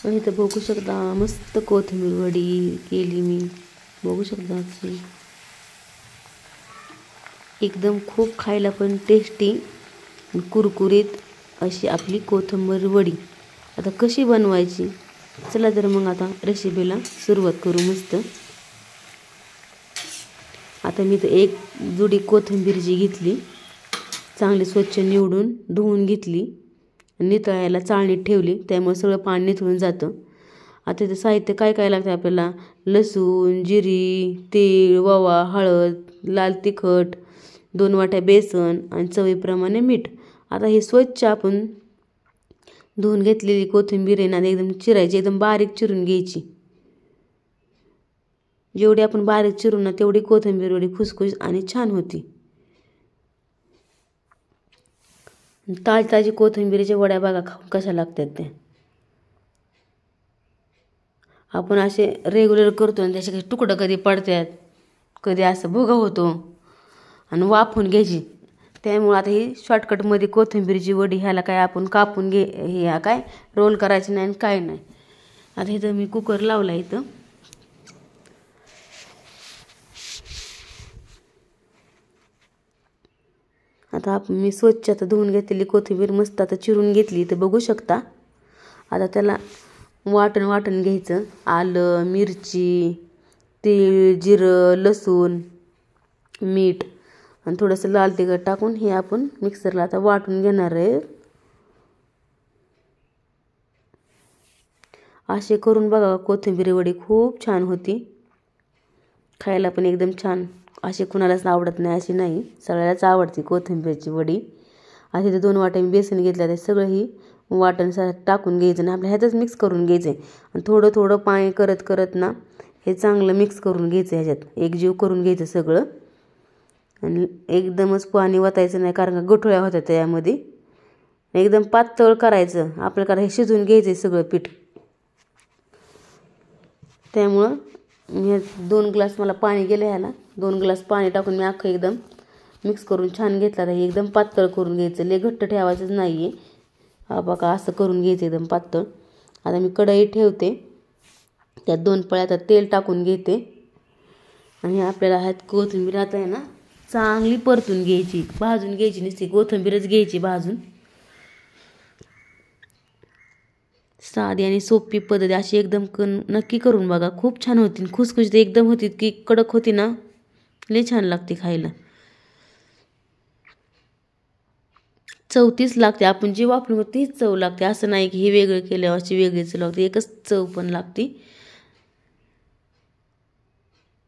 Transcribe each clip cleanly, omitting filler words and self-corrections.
आणि इथं बघू शकता मस्त कोथिंबीर वडी केली मी, बघू शकता अशी एकदम खूप खायला पण टेस्टी कुरकुरीत अशी आपली कोथिंबीर वडी। आता कशी बनवायची, चला तर मग आता रेसिपीला सुरुवात करू। मस्त आता मी तर एक जुडी कोथिंबीरची घेतली, चांगली स्वच्छ निवडून धुवून घेतली, नितळायला चाळणीत ठेवली, त्यामुळे सगळं पाणी निथळून जातं। आता इथं साहित्य काय काय लागतं आपल्याला, लसूण, जिरी, तीळ, ओवा, हळद, लाल तिखट, 2 वाट्या बेसन आणि चवीप्रमाणे मीठ। आता हे स्वच्छ आपण धुवून घेतलेली कोथिंबीर आहे ना, एकदम चिरायची, एकदम बारीक चिरून घ्यायची। जेवढी आपण बारीक चिरू ना तेवढी कोथिंबीर वडी खुसखुस आणि छान होती। ताजी कोथिंबीरीच्या वड्या बघा खाऊन कशा लागतात ते। आपण असे रेग्युलर करतो आणि त्याचे तुकडं कधी पडतात, कधी असं भुगा होतो आणि वाफून घ्यायची। त्यामुळे आता ही शॉर्टकटमध्ये कोथिंबीरची वडी, ह्याला काय आपण कापून हे काय रोल करायची नाही काय नाही। आता इथं मी कुकर लावला, इथं आता मी स्वच्छ आता धुवून घेतलेली कोथिंबीर मस्त आता चिरून घेतली, इथं बघू शकता। आता त्याला वाटण घ्यायचं, आलं, मिरची, तीळ, जिरं, लसूण, मीठ आणि थोडंसं लाल तिखट टाकून हे आपण मिक्सरला आता वाटून घेणार आहे। असे करून बघा, कोथिंबीर वडी खूप छान होती, खायला पण एकदम छान। अशी कुणालाच आवडत नाही अशी नाही, सगळ्यालाच आवडते कोथिंबीरची वडी। आता इथे 2 वाट्या बेसन घेतलं, ते सगळं ही वाटण टाकून घ्यायचं आणि आपल्या ह्यातच मिक्स करून घ्यायचं आणि थोडं थोडं पाणी करत ना हे चांगलं मिक्स करून घ्यायचं, ह्याच्यात एकजीव करून घ्यायचं सगळं। आणि एकदमच पाणी वतायचं नाही, कारण का गठुळ्या होत्या त्यामध्ये। एकदम पातळ करायचं आपल्याला, कारण हे शिजून घ्यायचं सगळं पीठ। त्यामुळं मी 2 ग्लास मला पाणी गेलं, ह्याला 2 ग्लास पाणी टाकून मी अख्खं एकदम मिक्स करून छान घेतला। तर हे एकदम पातळ करून घ्यायचं, लय घट्ट ठेवायचंच नाही आहे। हा बघा असं करून घ्यायचं एकदम पातळ। आता मी कढई ठेवते, त्यात 2 पळ्या आता तेल टाकून घेते आणि आपल्याला ह्यात कोथिंबीर आता आहे ना चांगली परतून घ्यायची, भाजून घ्यायची, नुसती कोथिंबीरच घ्यायची भाजून। साधी आणि सोपी पद्धत अशी एकदम नक्की करून बघा, खूप छान होती, खुसखुशीत एकदम होती, की कडक होती ना, लय छान लागते खायला। चव तीच लागते, आपण जी वापरू तीच चव लागते, असं नाही की हे वेगळं केल्यावर अशी वेगळी चव लागते, एकच चव पण लागते।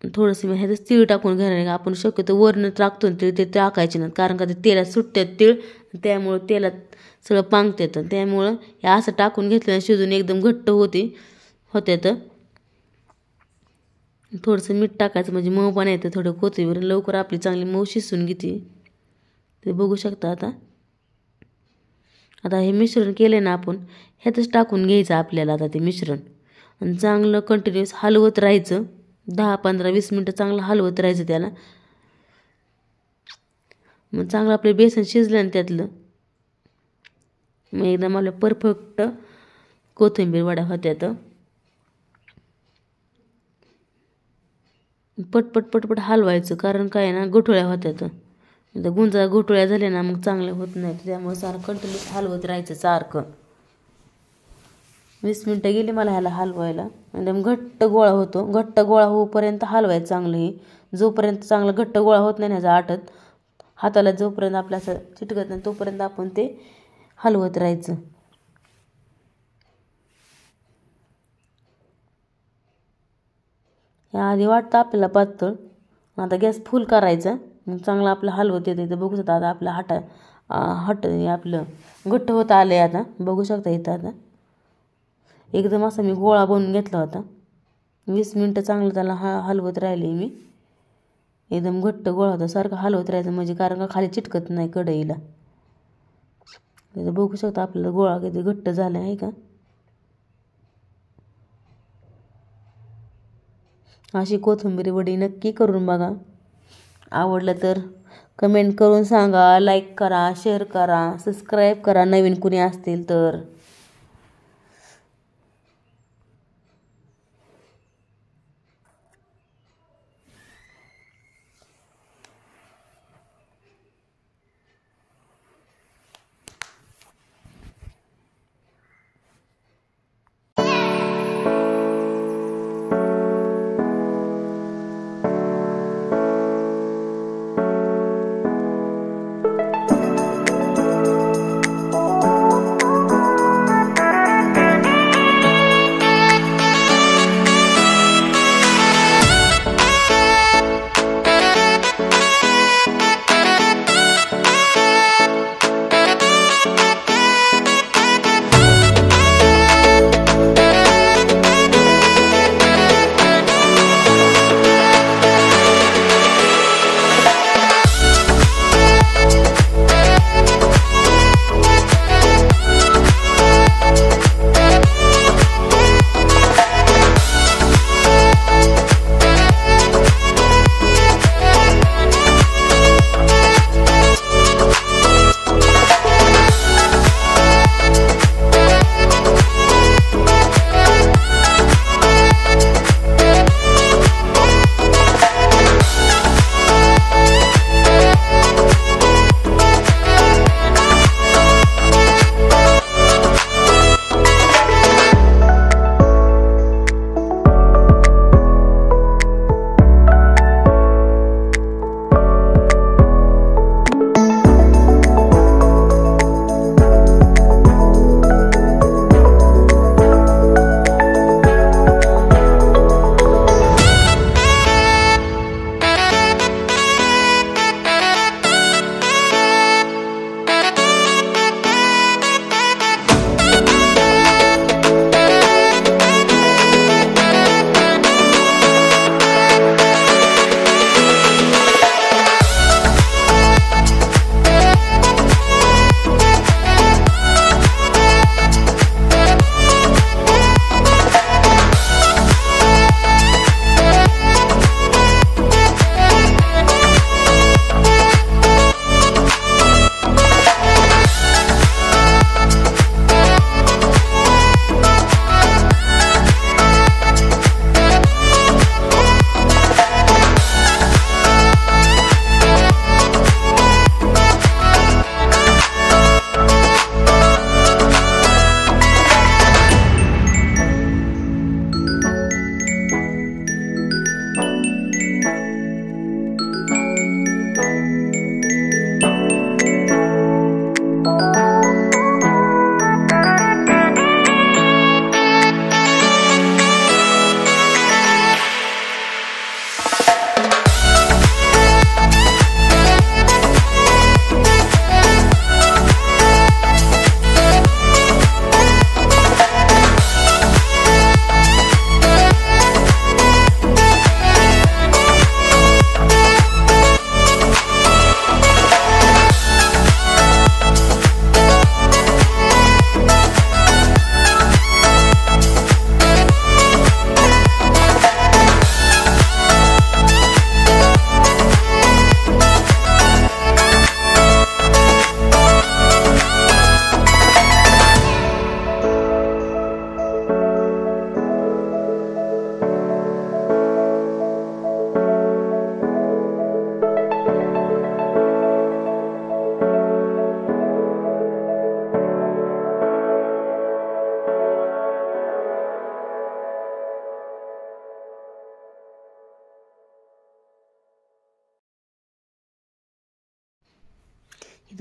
थोडंसं मी ह्यातच तीळ टाकून घेणार आहे, आपण शक्यतो वरनं टाकतो तीळ, ते टाकायचे नाहीत, कारण का ते तेलात सुटतात तीळ, त्यामुळं तेलात सगळं पांगतात। त्यामुळं हे असं टाकून घेतलं शिजून एकदम घट्ट होत्यात। थोडंसं मीठ टाकायचं म्हणजे मऊ पण येतं, थोडं कोथिंबीर लवकर आपली चांगली मऊ शिजून घेते, ते बघू शकता। आता हे मिश्रण केले ना आपण, ह्यातच टाकून घ्यायचं आपल्याला आता ते मिश्रण आणि चांगलं कंटिन्यूअस हलवत राहायचं, 10, 15, 20 मिनटं चांगलं हलवत राहायचं त्याला। मग चांगलं आपलं बेसन शिजलं ना त्यातलं, मग एकदम आपल्या परफेक्ट कोथिंबीर वड्या होत्यात। पटपट पटपट हलवायचं, कारण काय ना गुठळ्या होत्यात, गुंजा गुठळ्या झाल्या ना मग चांगलं होत नाही, त्यामुळे सारखं कंटिन्यूअस हलवत राहायचं सारखं। 20 मिनटं गेली मला ह्याला हलवायला, एकदम घट्ट गोळा होतो, घट्ट गोळा होईपर्यंत हलवायचं चांगलं। हे जोपर्यंत चांगलं घट्ट गोळा होत नाही ह्याचा आटत, हाताला जोपर्यंत आपल्या असं चिटकत नाही तोपर्यंत आपण ते हलवत राहायचं। ह्या आधी वाटतं आपल्याला पातळ, आता गॅस फुल करायचा, मग चांगलं आपलं हलवत येतं। इथं बघू शकता आता आपलं आपलं घट्ट होत आलंय, आता बघू शकता इथं आता एकदम असा मी गोळा बनवून घेतला होता। 20 मिनटं चांगलं त्याला हलवत राहिले मी, एकदम घट्ट गोळा होता, सारखं हलवत राहायचं म्हणजे, कारण का खाली चिटकत नाही कढईला। बघू शकता आपल्याला गोळा किती घट्ट झाला आहे का। अशी कोथिंबीर वडी नक्की करून बघा, आवडलं तर कमेंट करून सांगा, लाईक करा, शेअर करा, सबस्क्राईब करा नवीन कुणी असतील तर।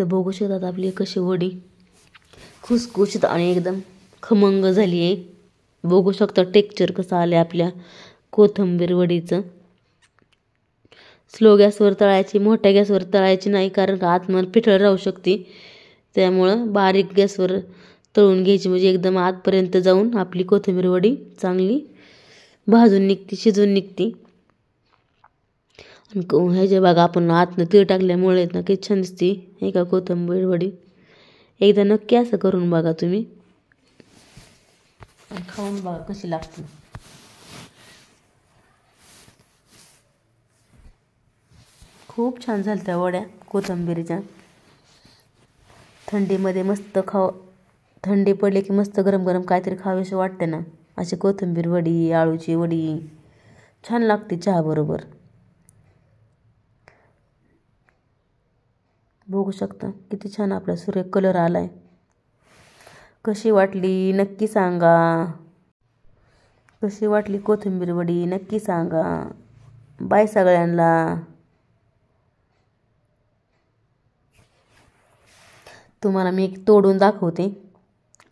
इथं बघू शकतात आपली कशी वडी खुसखुशीत आणि एकदम खमंग झाली आहे. बघू शकता टेक्स्चर कसं आलं आपल्या कोथिंबीर वडीचं. स्लो गॅसवर तळायची, मोठ्या गॅसवर तळायची नाही, कारण का आतमध्ये पिठळ राहू शकते. त्यामुळं बारीक गॅसवर तळून घ्यायची, म्हणजे एकदम आतपर्यंत जाऊन आपली कोथिंबीर वडी चांगली भाजून निघते, शिजून निघते. ह्याच्या बघा आपण आतनं तीळ टाकल्यामुळे ना किती छान दिसते हे का कोथिंबीर वडी. एकदा नक्की असं करून बघा तुम्ही, खाऊन बघा कशी लागते. खूप छान झाल्या त्या वड्या कोथिंबीरीच्या. थंडीमध्ये मस्त थंडी पडली की मस्त गरम गरम काहीतरी खावेसे वाटते ना. अशी कोथिंबीर वडी, आळूची वडी छान लागते चहा बरोबर. बघू शकता किती छान आपला सुरेख कलर आलाय. कशी वाटली नक्की सांगा. कशी वाटली कोथिंबीर वडी नक्की सांगा. बाय सगळ्यांना. तुम्हाला मी एक तोडून दाखवते.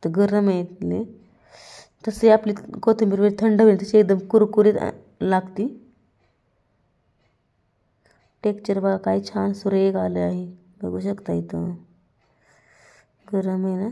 तर गरम आहे तसे आपली कोथिंबीर वडी थंड होईल तशी एकदम कुरकुरीत लागते. टेक्स्चर बघा काय छान सुरेख आलं आहे. बघू शकता इथं गरम आहे ना.